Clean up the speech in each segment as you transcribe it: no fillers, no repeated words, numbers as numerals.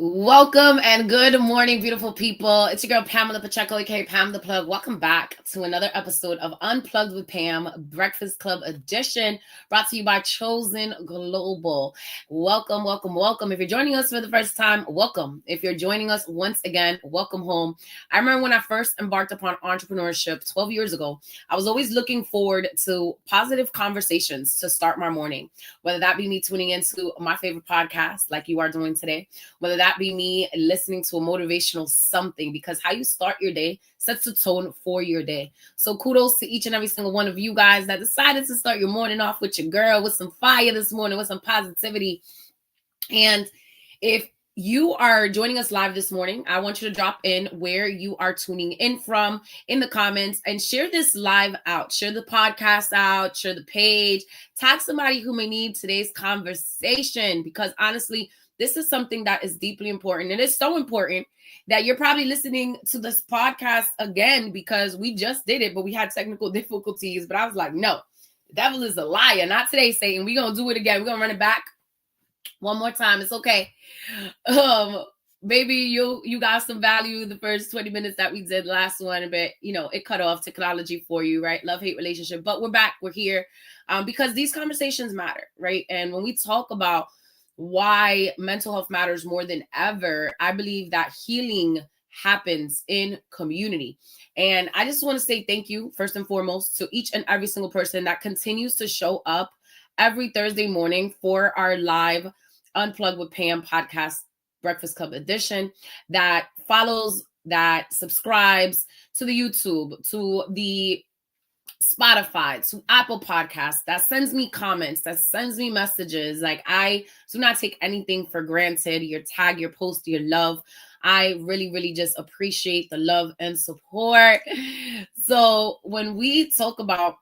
Welcome and good morning, beautiful people. It's your girl Pamela Pacheco, aka Pam the Plug. Welcome back to another episode of Unplugged with Pam, Breakfast Club edition, brought to you by Chosen Global. Welcome, welcome, welcome. If you're joining us for the first time, welcome. If you're joining us once again, welcome home. I remember when I first embarked upon entrepreneurship 12 years ago, I was always looking forward to positive conversations to start my morning, whether that be me tuning into my favorite podcast like you are doing today, whether that be me listening to a motivational something, because how you start your day sets the tone for your day. So kudos to each and every single one of you guys that decided to start your morning off with your girl, with some fire this morning, with some positivity. And if you are joining us live this morning, I want you to drop in where you are tuning in from in the comments and share this live out. Share the podcast out, share the page, tag somebody who may need today's conversation, because honestly, this is something that is deeply important. And it's so important that you're probably listening to this podcast again because we just did it, but we had technical difficulties. But I was like, no, the devil is a liar. Not today, Satan. We're going to do it again. We're going to run it back one more time. It's okay. Maybe you got some value the first 20 minutes that we did last one, but it cut off technology for you, right? Love-hate relationship. But we're back. We're here because these conversations matter, right? And when we talk about why mental health matters more than ever, I believe that healing happens in community. And I just want to say thank you, first and foremost, to each and every single person that continues to show up every Thursday morning for our live Unplugged with Pam podcast Breakfast Club edition, that follows, that subscribes to the YouTube, to the Spotify, to Apple Podcasts, that sends me comments, that sends me messages. Like, I do not take anything for granted. Your tag, your post, your love. I really, really just appreciate the love and support. So when we talk about,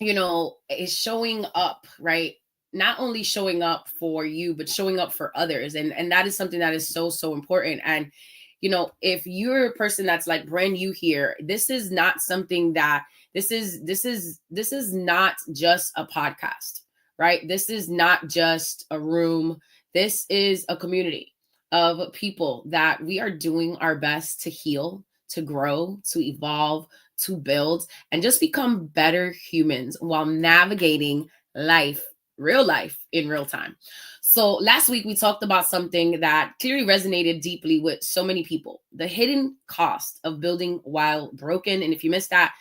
is showing up, right? Not only showing up for you, but showing up for others. And that is something that is so, so important. And, if you're a person that's like brand new here, this is not something that this is not just a podcast, right? This is not just a room. This is a community of people that we are doing our best to heal, to grow, to evolve, to build, and just become better humans while navigating life, real life, in real time. So last week we talked about something that clearly resonated deeply with so many people: the hidden cost of building while broken. And if you missed that,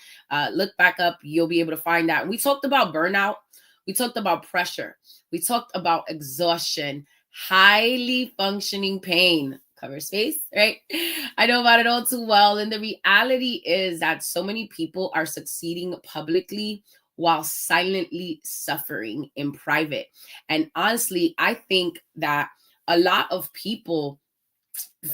look back up, you'll be able to find that. We talked about burnout. We talked about pressure. We talked about exhaustion, highly functioning pain, cover space, right? I know about it all too well. And the reality is that so many people are succeeding publicly while silently suffering in private. And honestly, I think that a lot of people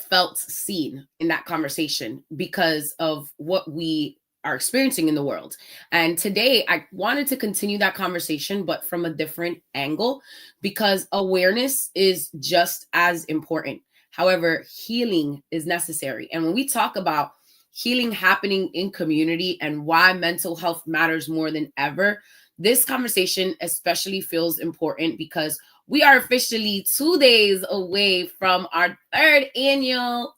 felt seen in that conversation because of what we are experiencing in the world. And today I wanted to continue that conversation, but from a different angle, because awareness is just as important. However, healing is necessary. And when we talk about healing happening in community and why mental health matters more than ever, this conversation especially feels important because we are officially 2 days away from our third annual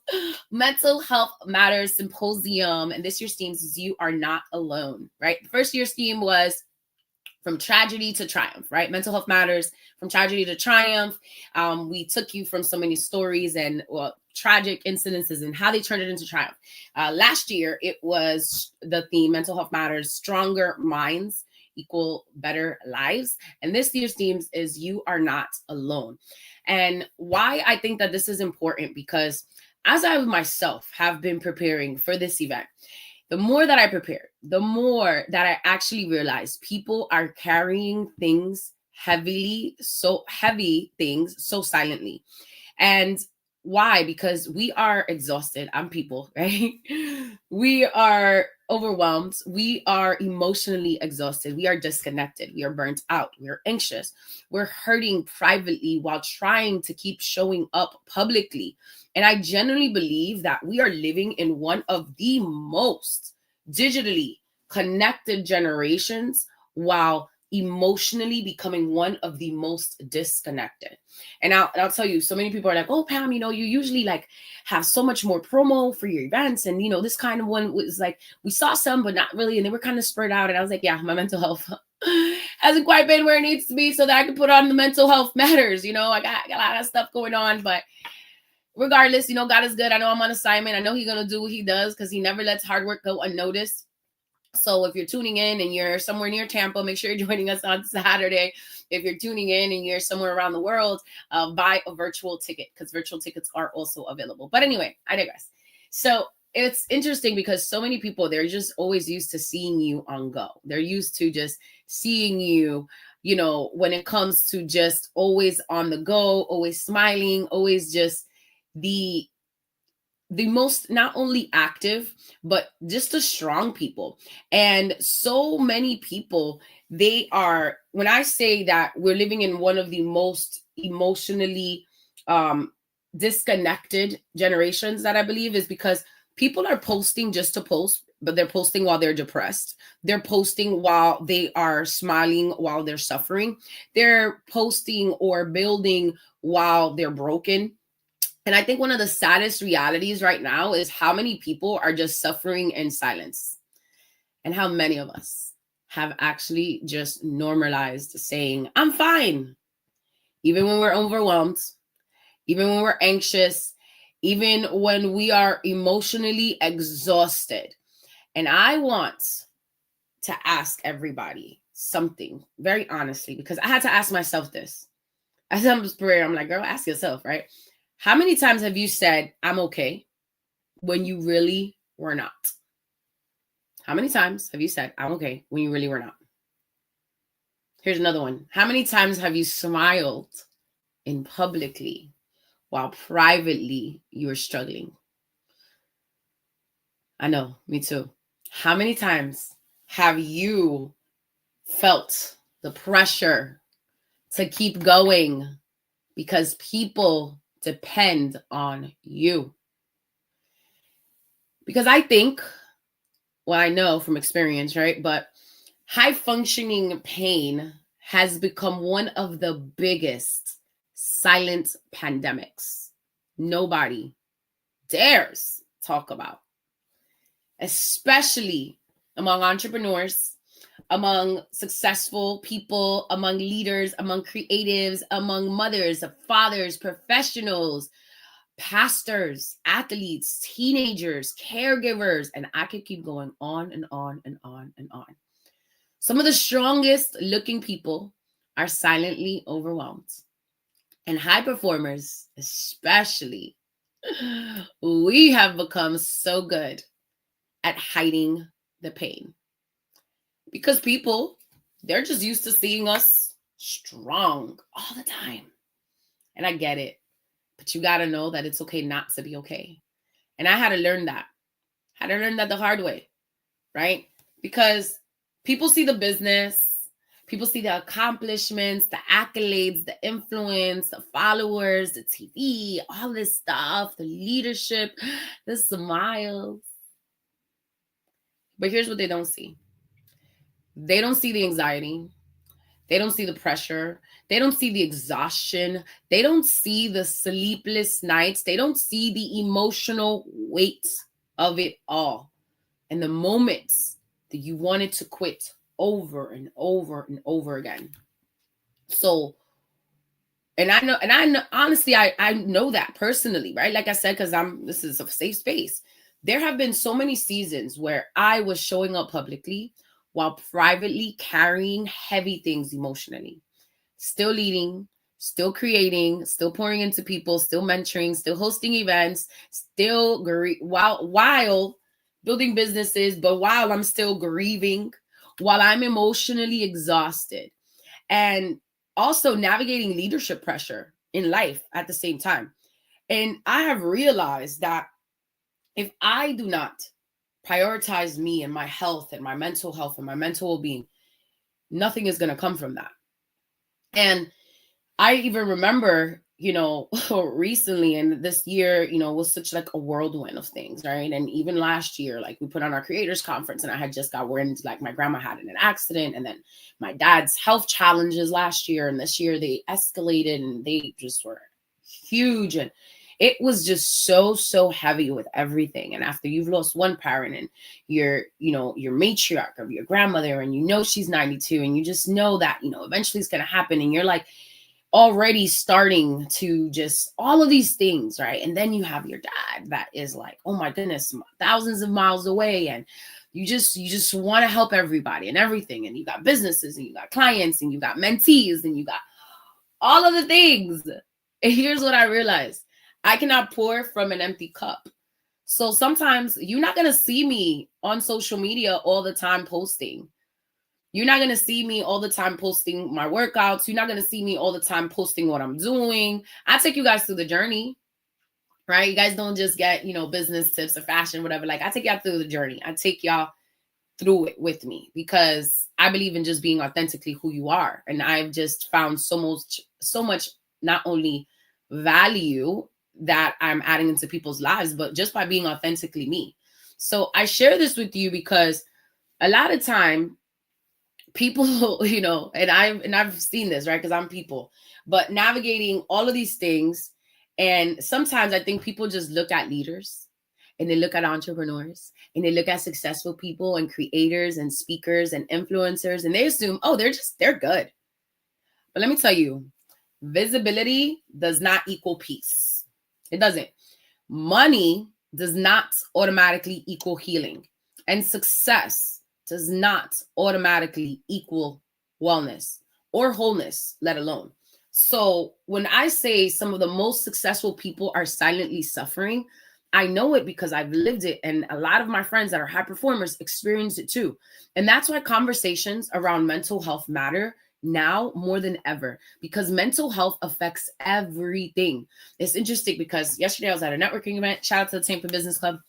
Mental Health Matters Symposium. And this year's theme is You Are Not Alone, right? The first year's theme was From Tragedy to Triumph, right? Mental health matters from tragedy to triumph. We took you from so many stories and tragic incidences and how they turned it into triumph. Last year, it was the theme, Mental Health Matters, Stronger Minds Equal Better Lives. And this year's themes is You Are Not Alone. And why I think that this is important, because as I myself have been preparing for this event, the more that I prepared, the more that I actually realized people are carrying things heavily, so heavy things so silently. And why? Because we are exhausted. I'm people, right? We are overwhelmed. We are emotionally exhausted. We are disconnected. We are burnt out. We are anxious. We're hurting privately while trying to keep showing up publicly. And I genuinely believe that we are living in one of the most digitally connected generations while emotionally becoming one of the most disconnected. And I'll tell you, so many people are like, oh, Pam, you usually like have so much more promo for your events. And, this kind of one was like, we saw some, but not really. And they were kind of spread out. And I was like, yeah, my mental health hasn't quite been where it needs to be so that I can put on the mental health matters. I got a lot of stuff going on, but regardless, God is good. I know I'm on assignment. I know he's going to do what he does because he never lets hard work go unnoticed. So if you're tuning in and you're somewhere near Tampa, make sure you're joining us on Saturday. If you're tuning in and you're somewhere around the world, buy a virtual ticket because virtual tickets are also available. But anyway, I digress. So it's interesting because so many people, they're just always used to seeing you on go. They're used to just seeing you, when it comes to just always on the go, always smiling, always just the most not only active, but just the strong people. And so many people, when I say that we're living in one of the most emotionally disconnected generations, that I believe is because people are posting just to post, but they're posting while they're depressed. They're posting while they are smiling, while they're suffering. They're posting or building while they're broken. And I think one of the saddest realities right now is how many people are just suffering in silence, and how many of us have actually just normalized saying, I'm fine, even when we're overwhelmed, even when we're anxious, even when we are emotionally exhausted. And I want to ask everybody something very honestly, because I had to ask myself this. As I'm prayer, I'm like, girl, ask yourself, right? How many times have you said, I'm okay, when you really were not? How many times have you said, I'm okay, when you really were not? Here's another one. How many times have you smiled in publicly while privately you were struggling? I know, me too. How many times have you felt the pressure to keep going because people depend on you? Because I think, well, I know from experience, right? But high functioning pain has become one of the biggest silent pandemics nobody dares talk about, especially among entrepreneurs, among successful people, among leaders, among creatives, among mothers, fathers, professionals, pastors, athletes, teenagers, caregivers, and I could keep going on and on and on and on. Some of the strongest looking people are silently overwhelmed. And high performers, especially, we have become so good at hiding the pain. Because people, they're just used to seeing us strong all the time. And I get it. But you got to know that it's okay not to be okay. And I had to learn that. I had to learn that the hard way, right? Because people see the business, people see the accomplishments, the accolades, the influence, the followers, the TV, all this stuff, the leadership, the smiles. But here's what they don't see. They don't see the anxiety. They don't see the pressure. They don't see the exhaustion. They don't see the sleepless nights. They don't see the emotional weight of it all. And the moments that you wanted to quit over and over and over again. So, and I know, honestly, I know that personally, right? Like I said, because this is a safe space. There have been so many seasons where I was showing up publicly while privately carrying heavy things emotionally, still leading, still creating, still pouring into people, still mentoring, still hosting events, still while building businesses, but while I'm still grieving, while I'm emotionally exhausted, and also navigating leadership pressure in life at the same time. And I have realized that if I do not prioritize me and my health and my mental health and my mental well-being, nothing is going to come from that. And I even remember, recently and this year, was such like a whirlwind of things, right? And even last year, like we put on our creators conference and I had just got wind, like my grandma had an accident and then my dad's health challenges last year and this year they escalated and they just were huge. And it was just so heavy with everything. And after you've lost one parent and you're matriarch of your grandmother and she's 92 and you just know that, eventually it's going to happen. And you're like, already starting to just all of these things, right? And then you have your dad that is like, oh my goodness, thousands of miles away, and you just want to help everybody and everything, and you got businesses and you got clients and you got mentees and you got all of the things. And here's what I realized: I cannot pour from an empty cup. So sometimes you're not going to see me on social media all the time posting. You're not going to see me all the time posting my workouts. You're not going to see me all the time posting what I'm doing. I take you guys through the journey, right? You guys don't just get, business tips or fashion, whatever. Like I take y'all through the journey. I take y'all through it with me because I believe in just being authentically who you are. And I've just found so much, not only value that I'm adding into people's lives, but just by being authentically me. So I share this with you because a lot of time, people, and I've seen this, right? Because I'm people, but navigating all of these things. And sometimes I think people just look at leaders and they look at entrepreneurs and they look at successful people and creators and speakers and influencers and they assume, oh, they're good. But let me tell you, visibility does not equal peace. It doesn't. Money does not automatically equal healing, and success does not automatically equal wellness or wholeness, let alone. So when I say some of the most successful people are silently suffering, I know it because I've lived it. And a lot of my friends that are high performers experience it too. And that's why conversations around mental health matter now more than ever, because mental health affects everything. It's interesting because yesterday I was at a networking event. Shout out to the Tampa Business Club.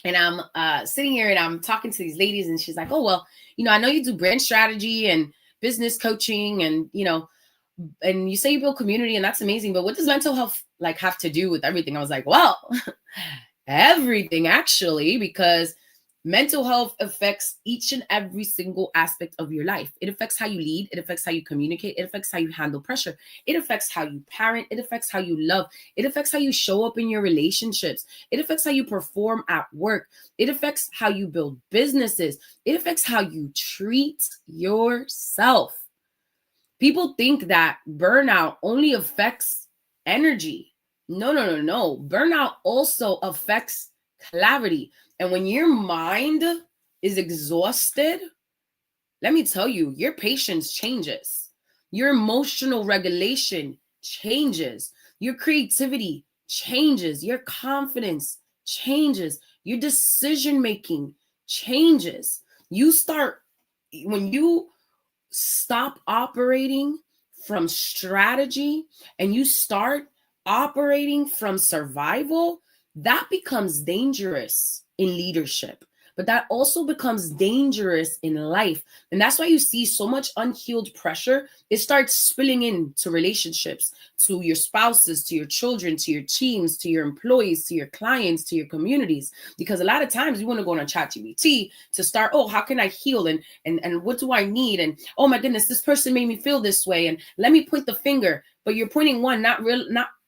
And I'm sitting here and I'm talking to these ladies and she's like, oh, well, I know you do brand strategy and business coaching and, and you say you build community and that's amazing. But what does mental health like have to do with everything? I was like, well, everything actually, because mental health affects each and every single aspect of your life. It affects how you lead. It affects how you communicate. It affects how you handle pressure. It affects how you parent. It affects how you love. It affects how you show up in your relationships. It affects how you perform at work. It affects how you build businesses. It affects how you treat yourself. People think that burnout only affects energy. No. Burnout also affects clarity. And when your mind is exhausted, let me tell you, your patience changes. Your emotional regulation changes. Your creativity changes. Your confidence changes. Your decision-making changes. When you stop operating from strategy and you start operating from survival, that becomes dangerous in leadership, but that also becomes dangerous in life. And that's why you see so much unhealed pressure. It starts spilling into relationships, to your spouses, to your children, to your teams, to your employees, to your clients, to your communities. Because a lot of times you want to go on a ChatGPT to start, oh, how can I heal? And what do I need? And oh my goodness, this person made me feel this way. And let me point the finger. But you're pointing one, not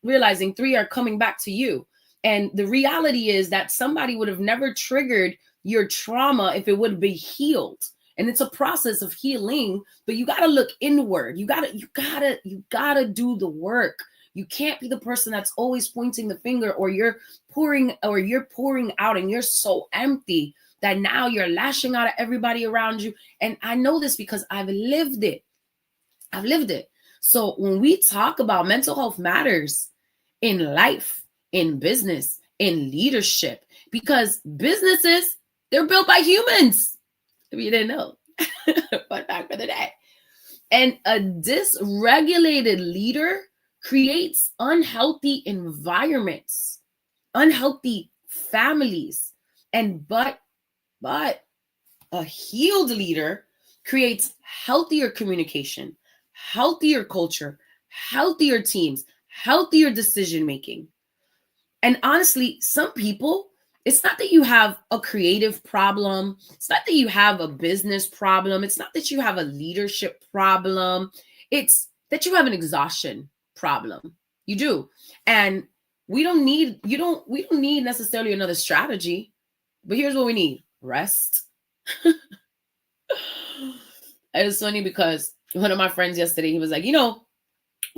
realizing three are coming back to you. And the reality is that somebody would have never triggered your trauma if it would be healed. And it's a process of healing, but you got to look inward. You got to do the work. You can't be the person that's always pointing the finger, or you're pouring out and you're so empty that now you're lashing out at everybody around you. And I know this because I've lived it. So when we talk about mental health matters in life, in business, in leadership, because businesses, they're built by humans. If you didn't know. Fun fact for the day. And a dysregulated leader creates unhealthy environments, unhealthy families. But a healed leader creates healthier communication, healthier culture, healthier teams, healthier decision making. And honestly, some people, it's not that you have a creative problem. It's not that you have a business problem. It's not that you have a leadership problem. It's that you have an exhaustion problem. You do. And we don't need necessarily another strategy, but here's what we need: rest. It was funny because one of my friends yesterday, he was like, you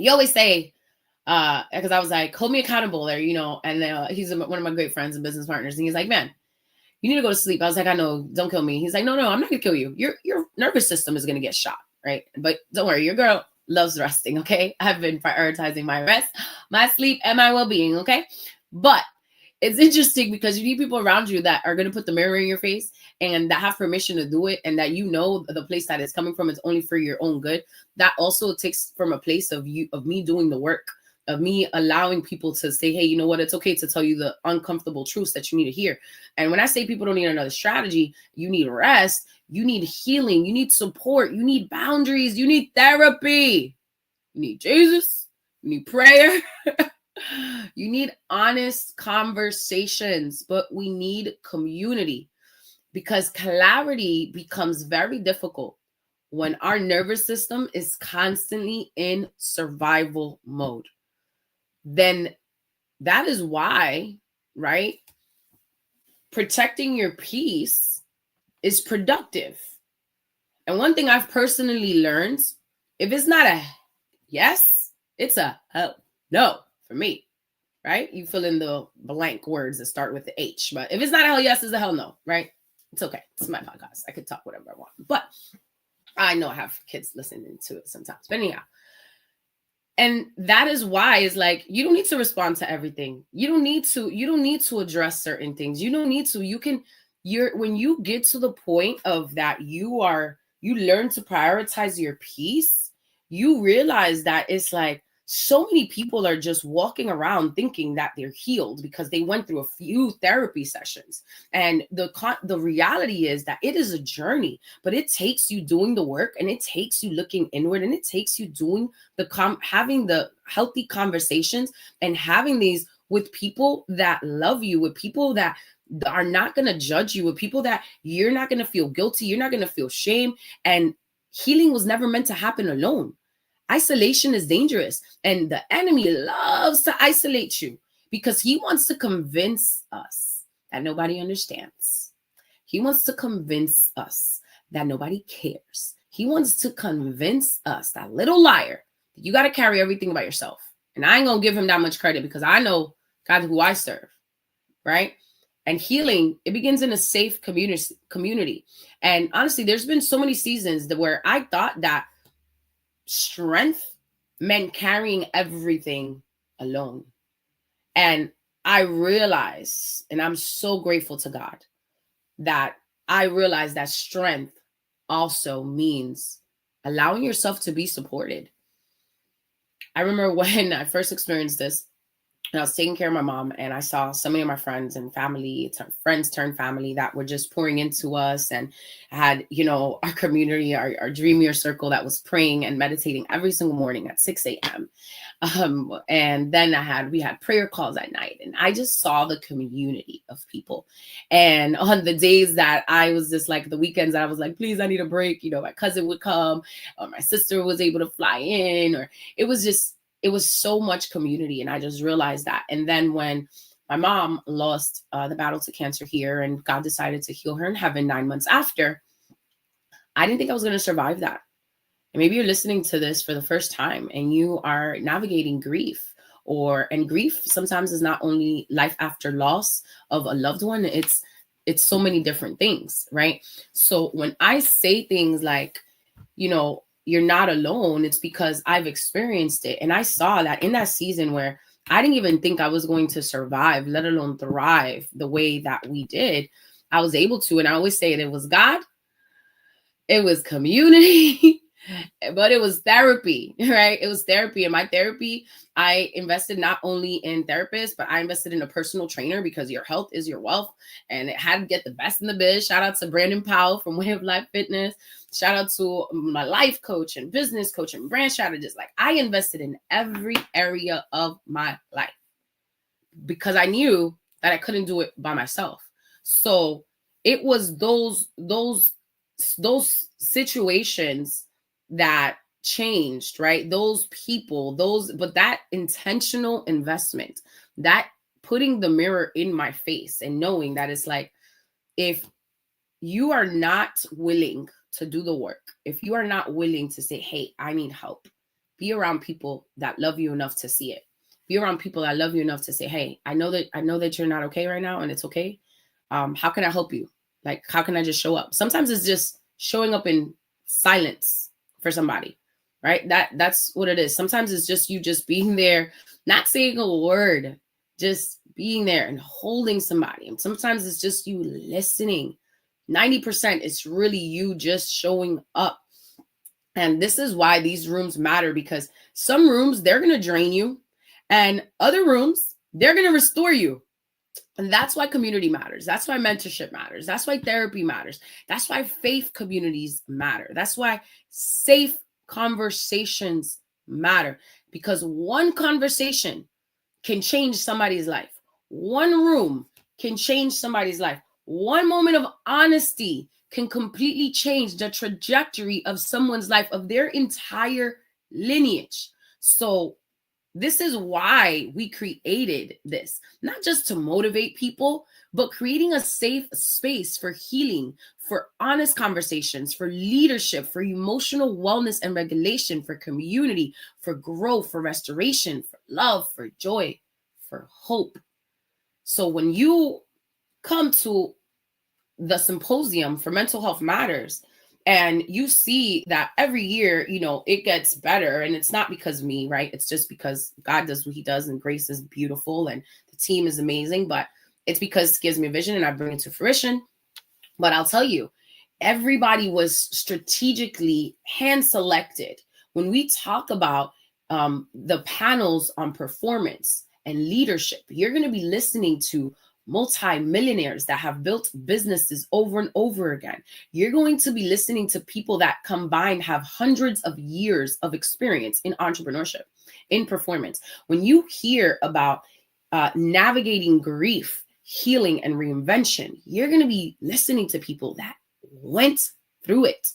always say, because I was like, hold me accountable there, and he's one of my great friends and business partners. And he's like, man, you need to go to sleep. I was like, I know, don't kill me. He's like, no, I'm not gonna kill you. Your nervous system is gonna get shot, right? But don't worry, your girl loves resting, okay? I've been prioritizing my rest, my sleep, and my well-being, okay? But it's interesting because you need people around you that are gonna put the mirror in your face and that have permission to do it, and that the place that it's coming from is only for your own good. That also takes from a place of me doing the work, of me allowing people to say, hey, you know what? It's okay to tell you the uncomfortable truths that you need to hear. And when I say people don't need another strategy, you need rest, you need healing, you need support, you need boundaries, you need therapy, you need Jesus, you need prayer, you need honest conversations, but we need community, because clarity becomes very difficult when our nervous system is constantly in survival mode. Then that is why, right, protecting your peace is productive. And one thing I've personally learned, if it's not a yes, it's a hell no for me, right? You fill in the blank words that start with the H. But if it's not a hell yes, it's a hell no, right? It's okay. It's my podcast. I could talk whatever I want. But I know I have kids listening to it sometimes. But anyhow, and that is why it's like, you don't need to respond to everything. You don't need to address certain things. You don't need to. When you get to the point of that, you learn to prioritize your peace, you realize that it's like, so many people are just walking around thinking that they're healed because they went through a few therapy sessions. And the reality is that it is a journey, but it takes you doing the work, and it takes you looking inward, and it takes you doing having the healthy conversations and having these with people that love you, with people that are not going to judge you, with people that you're not going to feel guilty, you're not going to feel shame. And healing was never meant to happen alone. Isolation is dangerous, and the enemy loves to isolate you because he wants to convince us that nobody understands. He wants to convince us that nobody cares. He wants to convince us, that little liar, that you got to carry everything by yourself. And I ain't going to give him that much credit because I know God who I serve, right? And healing, it begins in a safe community. And honestly, there's been so many seasons where I thought that strength meant carrying everything alone. And I realized, and I'm so grateful to God, that I realized that strength also means allowing yourself to be supported. I remember when I first experienced this, and I was taking care of my mom, and I saw so many of my friends and friends turned family that were just pouring into us, and had, our community, our dreamier circle that was praying and meditating every single morning at 6 a.m. And then we had prayer calls at night, and I just saw the community of people. And on the days that I was just like, the weekends that I was like, please, I need a break, my cousin would come, or my sister was able to fly in, or it was so much community. And I just realized that. And then when my mom lost the battle to cancer here, and God decided to heal her in heaven 9 months after, I didn't think I was going to survive that. And maybe you're listening to this for the first time and you are navigating grief, and grief sometimes is not only life after loss of a loved one. It's so many different things, right? So when I say things like, you're not alone, it's because I've experienced it. And I saw that in that season where I didn't even think I was going to survive, let alone thrive the way that we did, I was able to. And I always say it was God, it was community, But it was therapy, right? It was therapy. And my therapy, I invested not only in therapists, but I invested in a personal trainer because your health is your wealth. And it had to get the best in the biz. Shout out to Brandon Powell from Way of Life Fitness. Shout out to my life coach and business coach and brand strategist. Like, I invested in every area of my life because I knew that I couldn't do it by myself. So it was those situations that changed, right? Those people, but that intentional investment, that putting the mirror in my face and knowing that it's like, if you are not willing to do the work, if you are not willing to say, hey, I need help, be around people that love you enough to see it. Be around people that love you enough to say, hey, I know that you're not okay right now, and it's okay. How can I help you? Like, how can I just show up? Sometimes it's just showing up in silence for somebody, right? That's what it is. Sometimes it's just you just being there, not saying a word, just being there and holding somebody. And sometimes it's just you listening. 90% it's really you just showing up. And this is why these rooms matter, because some rooms, they're going to drain you, and other rooms, they're going to restore you. And that's why community matters. That's why mentorship matters. That's why therapy matters. That's why faith communities matter. That's why safe conversations matter, because one conversation can change somebody's life. One room can change somebody's life. One moment of honesty can completely change the trajectory of someone's life, of their entire lineage. So this is why we created this, not just to motivate people, but creating a safe space for healing, for honest conversations, for leadership, for emotional wellness and regulation, for community, for growth, for restoration, for love, for joy, for hope. So when you come to the symposium for Mental Health Matters, and you see that every year, it gets better. And it's not because of me, right? It's just because God does what he does, and Grace is beautiful and the team is amazing. But it's because he gives me a vision and I bring it to fruition. But I'll tell you, everybody was strategically hand selected. When we talk about the panels on performance and leadership, you're going to be listening to multi-millionaires that have built businesses over and over again. You're going to be listening to people that combined have hundreds of years of experience in entrepreneurship, in performance. When you hear about navigating grief, healing, and reinvention, you're going to be listening to people that went through it.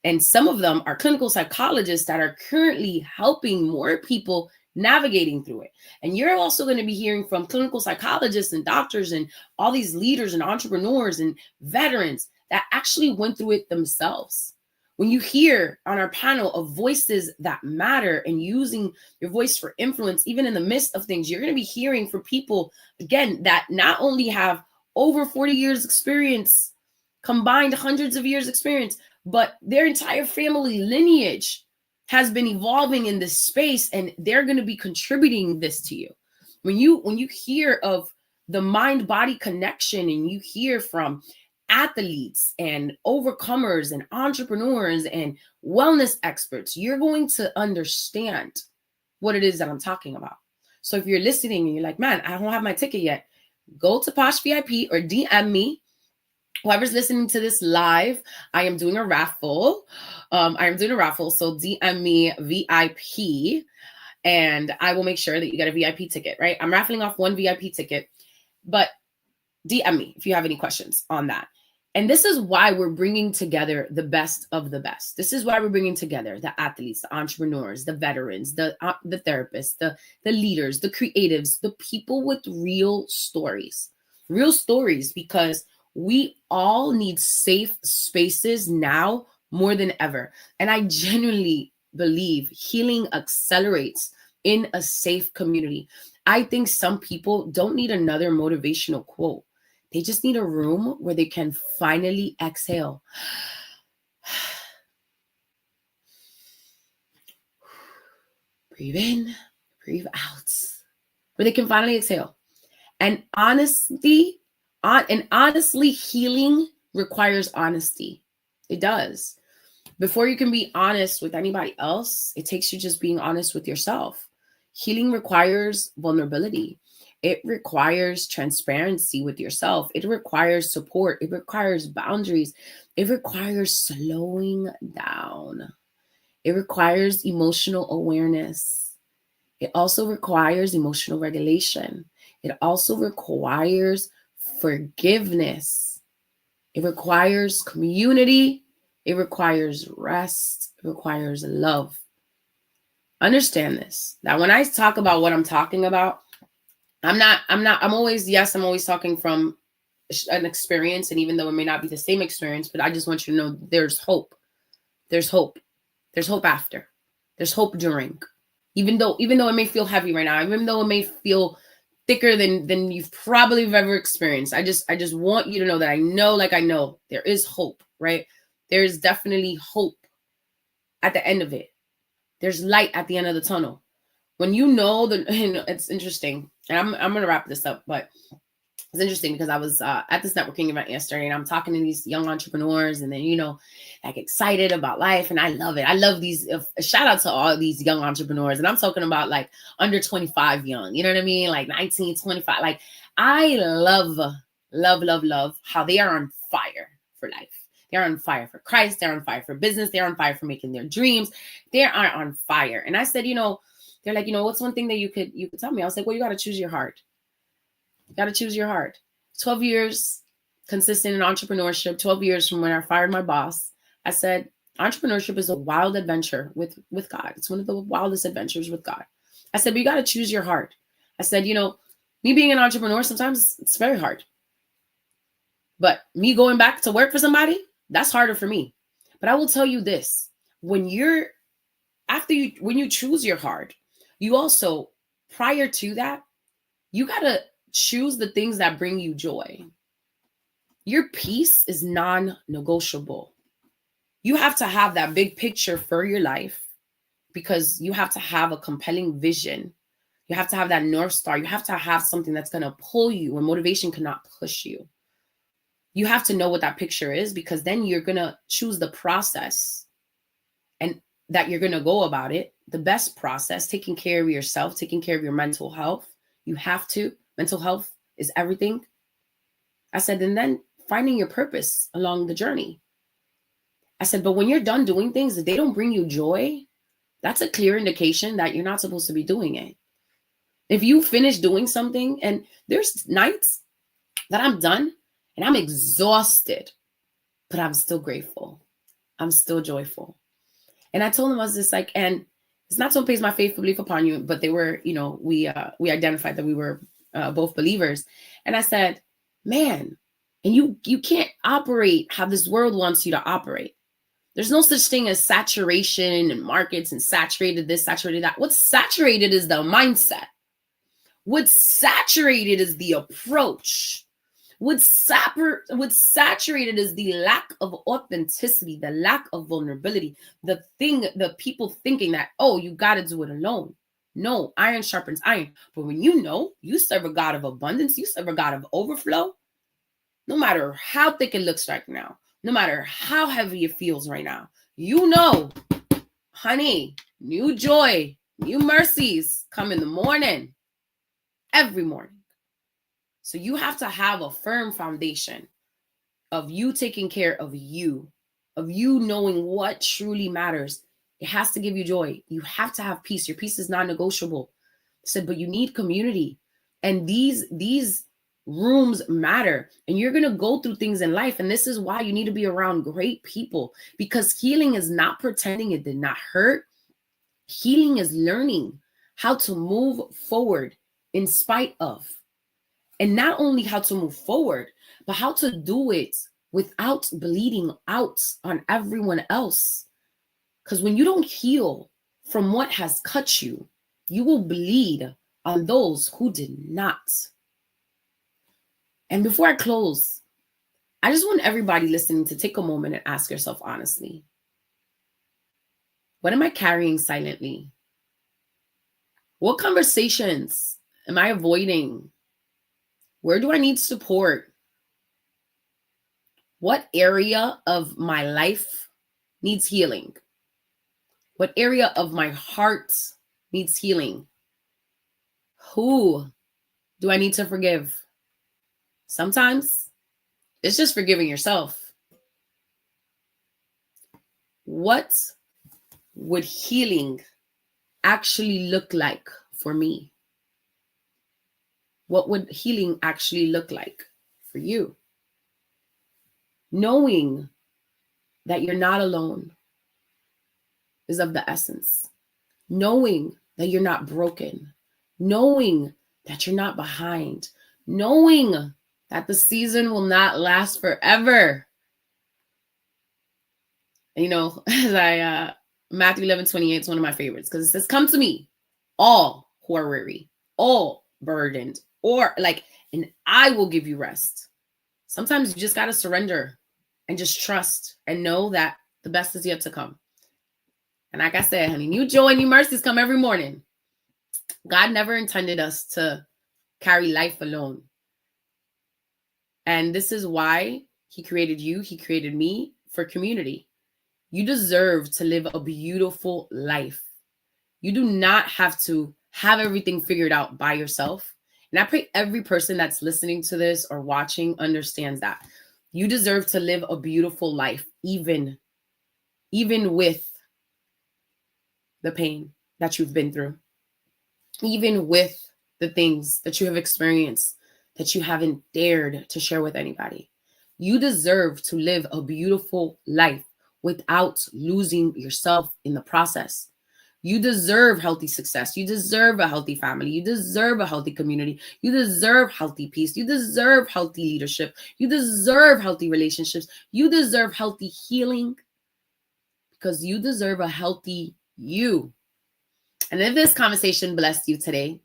And some of them are clinical psychologists that are currently helping more people navigating through it. And you're also going to be hearing from clinical psychologists and doctors and all these leaders and entrepreneurs and veterans that actually went through it themselves. When you hear on our panel of voices that matter and using your voice for influence, even in the midst of things, you're going to be hearing from people, again, that not only have over 40 years experience, combined hundreds of years experience, but their entire family lineage has been evolving in this space, and they're going to be contributing this to you. When you hear of the mind-body connection, and you hear from athletes and overcomers and entrepreneurs and wellness experts, you're going to understand what it is that I'm talking about. So if you're listening and you're like, man, I don't have my ticket yet, go to Posh VIP or DM me. Whoever's listening to this live, I am doing a raffle. So DM me VIP, and I will make sure that you get a VIP ticket, right? I'm raffling off one VIP ticket, but DM me if you have any questions on that. And this is why we're bringing together the best of the best. This is why we're bringing together the athletes, the entrepreneurs, the veterans, the therapists, the leaders, the creatives, the people with real stories, because we all need safe spaces now more than ever. And I genuinely believe healing accelerates in a safe community. I think some people don't need another motivational quote. They just need a room where they can finally exhale. Breathe in, breathe out. Where they can finally exhale. And honestly, healing requires honesty. It does. Before you can be honest with anybody else, it takes you just being honest with yourself. Healing requires vulnerability. It requires transparency with yourself. It requires support. It requires boundaries. It requires slowing down. It requires emotional awareness. It also requires emotional regulation. It also requires forgiveness. It requires community. It requires rest. It requires love. Understand this. That when I talk about what I'm talking about, I'm always talking from an experience. And even though it may not be the same experience, but I just want you to know there's hope. There's hope. There's hope after. There's hope during. Even though it may feel heavy right now, even though it may feel thicker than you've probably ever experienced. I just want you to know that I know there is hope, right? There is definitely hope at the end of it. There's light at the end of the tunnel. When you know that, it's interesting. And I'm going to wrap this up, but it's interesting because I was at this networking event yesterday and I'm talking to these young entrepreneurs and then, like excited about life. And I love it. I love these, shout out to all these young entrepreneurs. And I'm talking about like under 25 young, you know what I mean? Like 19, 25. Like I love how they are on fire for life. They're on fire for Christ. They're on fire for business. They're on fire for making their dreams. They are on fire. And I said, they're like, what's one thing that you could tell me? I was like, well, you got to choose your heart. You got to choose your heart. 12 years consistent in entrepreneurship, 12 years from when I fired my boss. I said, entrepreneurship is a wild adventure with God. It's one of the wildest adventures with God. I said, but you got to choose your heart. I said, me being an entrepreneur, sometimes it's very hard. But me going back to work for somebody, that's harder for me. But I will tell you this, when you choose your heart, you also, prior to that, you got to choose the things that bring you joy. Your peace is non-negotiable. You have to have that big picture for your life because you have to have a compelling vision. You have to have that North Star. You have to have something that's going to pull you when motivation cannot push you. You have to know what that picture is because then you're going to choose the process and that you're going to go about it. The best process, taking care of yourself, taking care of your mental health. You have to. Mental health is everything. I said, and then finding your purpose along the journey. I said, but when you're done doing things that they don't bring you joy, that's a clear indication that you're not supposed to be doing it. If you finish doing something, and there's nights that I'm done and I'm exhausted, but I'm still grateful. I'm still joyful. And I told them, I was just like, and it's not someone pays my faith belief upon you, but they were, we identified that we were both believers. And I said, man, and you can't operate how this world wants you to operate. There's no such thing as saturation and markets and saturated this, saturated that. What's saturated is the mindset. What's saturated is the approach. What's saturated is the lack of authenticity, the lack of vulnerability, the people thinking that, oh, you got to do it alone. No, iron sharpens iron. But when you serve a God of abundance, you serve a God of overflow, no matter how thick it looks right now, no matter how heavy it feels right now, honey, new joy, new mercies come in the morning, every morning. So you have to have a firm foundation of you taking care of you knowing what truly matters. It has to give you joy. You have to have peace. Your peace is non-negotiable. I said, but you need community. And these rooms matter. And you're going to go through things in life. And this is why you need to be around great people, because healing is not pretending it did not hurt. Healing is learning how to move forward in spite of. And not only how to move forward, but how to do it without bleeding out on everyone else. Because when you don't heal from what has cut you, you will bleed on those who did not. And before I close, I just want everybody listening to take a moment and ask yourself honestly, what am I carrying silently? What conversations am I avoiding? Where do I need support? What area of my life needs healing? What area of my heart needs healing? Who do I need to forgive? Sometimes it's just forgiving yourself. What would healing actually look like for me? What would healing actually look like for you? Knowing that you're not alone is of the essence. Knowing that you're not broken. Knowing that you're not behind. Knowing that the season will not last forever. You know, as Matthew 11:28 is one of my favorites because it says, come to me, all who are weary, all burdened, and I will give you rest. Sometimes you just got to surrender and just trust and know that the best is yet to come. And like I said, honey, new joy and new mercies come every morning. God never intended us to carry life alone. And this is why he created you, he created me for community. You deserve to live a beautiful life. You do not have to have everything figured out by yourself. And I pray every person that's listening to this or watching understands that. You deserve to live a beautiful life, even with the pain that you've been through, even with the things that you have experienced that you haven't dared to share with anybody. You deserve to live a beautiful life without losing yourself in the process. You deserve healthy success. You deserve a healthy family. You deserve a healthy community. You deserve healthy peace. You deserve healthy leadership. You deserve healthy relationships. You deserve healthy healing because you deserve a healthy you. And if this conversation blessed you today,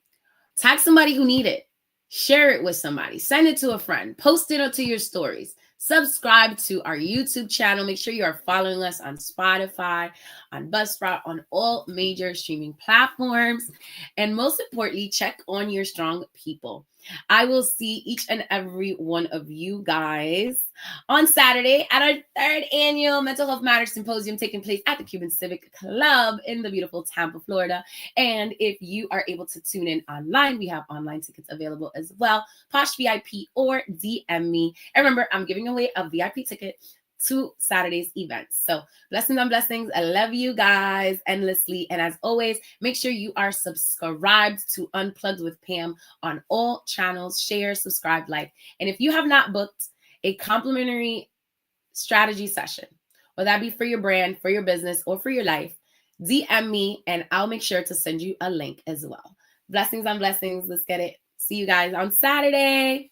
tag somebody who need it. Share it with somebody. Send it to a friend. Post it onto your stories. Subscribe to our YouTube channel. Make sure you are following us on Spotify, on Buzzsprout, on all major streaming platforms. And most importantly, check on your strong people. I will see each and every one of you guys on Saturday at our 3rd annual Mental Health Matters Symposium taking place at the Cuban Civic Club in the beautiful Tampa, Florida. And if you are able to tune in online, we have online tickets available as well. Posh VIP or DM me. And remember, I'm giving away a VIP ticket to Saturday's event. So blessings on blessings. I love you guys endlessly. And as always, make sure you are subscribed to Unplugged with Pam on all channels. Share, subscribe, like. And if you have not booked a complimentary strategy session, whether that be for your brand, for your business, or for your life, DM me and I'll make sure to send you a link as well. Blessings on blessings. Let's get it. See you guys on Saturday.